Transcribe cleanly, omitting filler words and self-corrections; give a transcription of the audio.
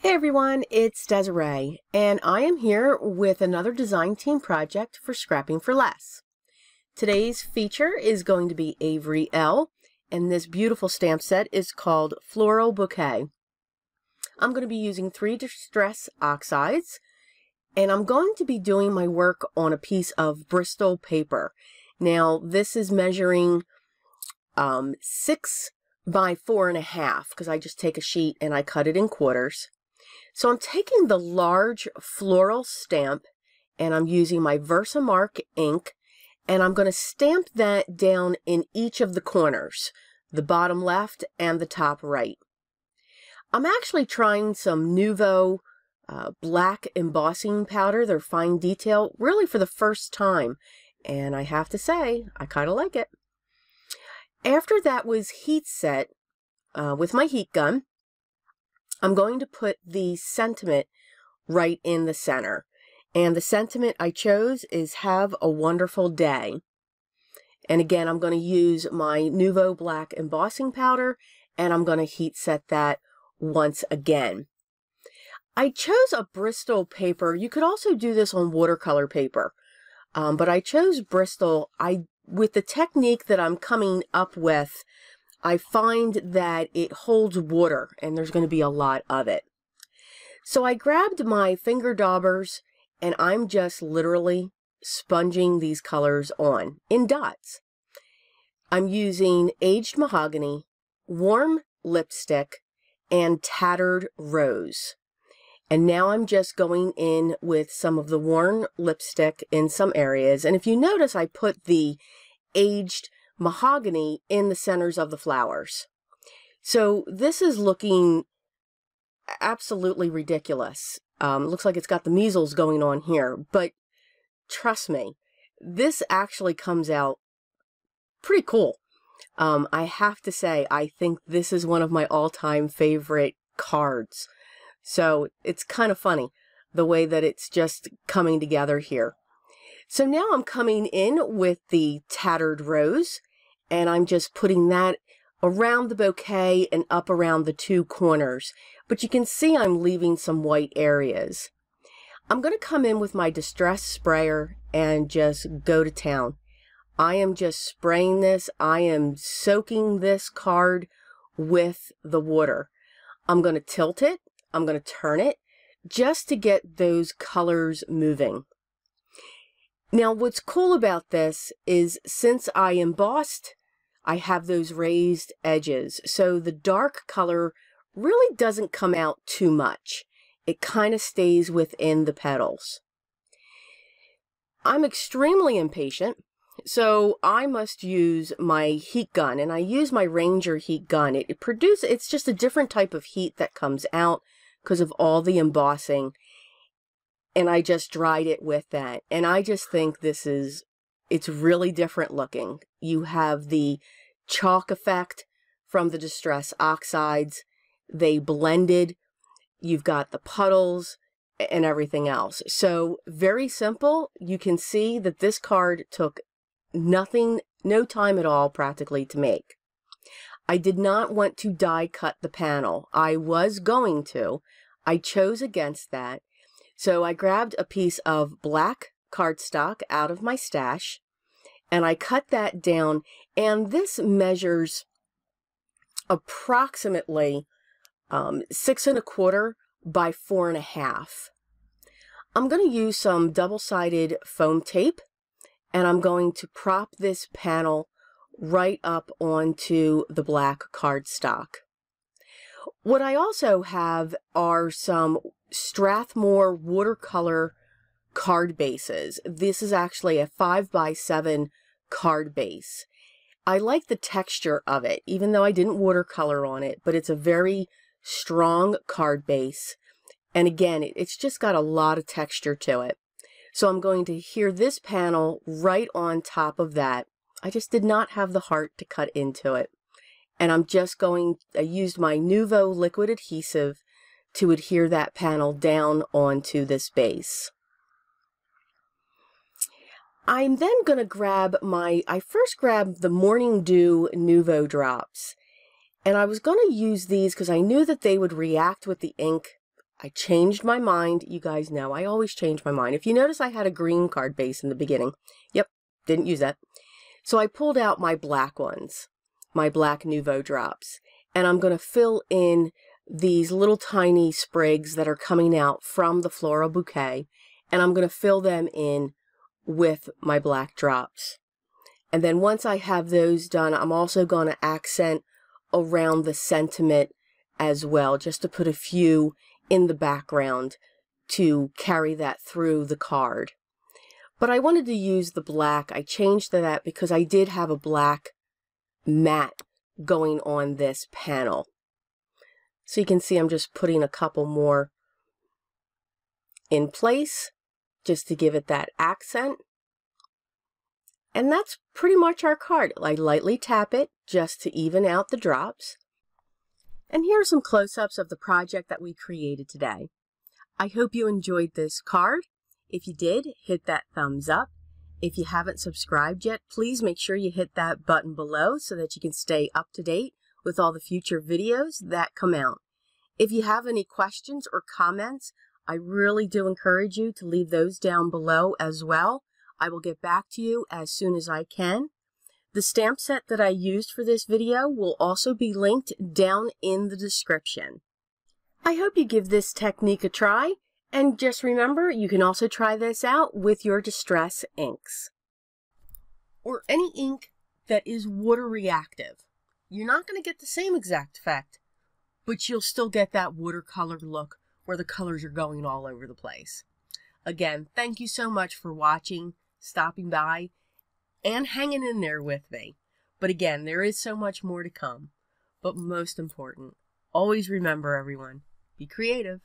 Hey everyone, it's Desiree, and I am here with another design team project for Scrapping for Less. Today's feature is going to be Avery Elle, and this beautiful stamp set is called Floral Bouquet. I'm going to be using 3 distress oxides, and I'm going to be doing my work on a piece of Bristol paper. Now, this is measuring 6 by 4.5 because I just take a sheet and I cut it in quarters. So I'm taking the large floral stamp and I'm using my Versamark ink, and I'm going to stamp that down in each of the corners, the bottom left and the top right. I'm actually trying some Nouveau black embossing powder, their fine detail, really for the first time, and I have to say I kind of like it. After that was heat set with my heat gun, I'm going to put the sentiment right in the center. And the sentiment I chose is "Have a Wonderful Day." And again, I'm going to use my Nouveau black embossing powder, and I'm going to heat set that once again. I chose a Bristol paper. You could also do this on watercolor paper. But I chose Bristol. With the technique that I'm coming up with, I find that it holds water, and there's going to be a lot of it. So I grabbed my finger daubers, and I'm just literally sponging these colors on in dots. I'm using aged mahogany, warm lipstick, and tattered rose. And now I'm just going in with some of the warm lipstick in some areas. And if you notice, I put the aged mahogany in the centers of the flowers. So this is looking absolutely ridiculous. Looks like it's got the measles going on here, but trust me, this actually comes out pretty cool. I have to say, I think this is one of my all-time favorite cards. So it's kind of funny the way that it's just coming together here. So now I'm coming in with the tattered rose, and I'm just putting that around the bouquet and up around the 2 corners. But you can see I'm leaving some white areas. I'm going to come in with my distress sprayer and just go to town. I am just spraying this. I am soaking this card with the water. I'm going to tilt it. I'm going to turn it just to get those colors moving. Now, what's cool about this is since I embossed, I have those raised edges. So the dark color really doesn't come out too much. It kind of stays within the petals. I'm extremely impatient, so I must use my heat gun, and I use my Ranger heat gun. It's just a different type of heat that comes out because of all the embossing. And I just dried it with that. And I just think it's really different looking. You have the chalk effect from the distress oxides. They blended. You've got the puddles and everything else. So very simple. You can see that this card took no time at all practically to make. I did not want to die cut the panel. I was going to. I chose against that. So I grabbed a piece of black cardstock out of my stash, and I cut that down, and this measures approximately 6 1/4 by 4.5. I'm going to use some double-sided foam tape, and I'm going to prop this panel right up onto the black cardstock. What I also have are some Strathmore watercolor card bases. This is actually a 5 by 7 card base. I like the texture of it, even though I didn't watercolor on it, but it's a very strong card base. And again, it's just got a lot of texture to it. So I'm going to adhere this panel right on top of that. I just did not have the heart to cut into it. And I used my Nouveau liquid adhesive to adhere that panel down onto this base. I'm then going to I first grabbed the Morning Dew Nouveau drops. And I was going to use these because I knew that they would react with the ink I changed my mind. You guys know I always change my mind. If you notice, I had a green card base in the beginning. Yep, didn't use that. So I pulled out my black ones, my black Nouveau drops, and I'm going to fill in these little tiny sprigs that are coming out from the Floral Bouquet, and I'm going to fill them in with my black drops. And then once I have those done, I'm also going to accent around the sentiment as well, just to put a few in the background to carry that through the card. But I wanted to use the black. I changed to that because I did have a black matte going on this panel. So you can see I'm just putting a couple more in place just to give it that accent. And that's pretty much our card. I lightly tap it just to even out the drops. And here are some close-ups of the project that we created today. I hope you enjoyed this card. If you did, hit that thumbs up. If you haven't subscribed yet, please make sure you hit that button below so that you can stay up to date with all the future videos that come out. If you have any questions or comments, I really do encourage you to leave those down below as well. I will get back to you as soon as I can. The stamp set that I used for this video will also be linked down in the description. I hope you give this technique a try, and just remember you can also try this out with your distress inks or any ink that is water reactive. You're not going to get the same exact effect, but you'll still get that watercolor look where the colors are going all over the place. Again, thank you so much for watching, stopping by, and hanging in there with me. But again, there is so much more to come. But most important, always remember, everyone, be creative.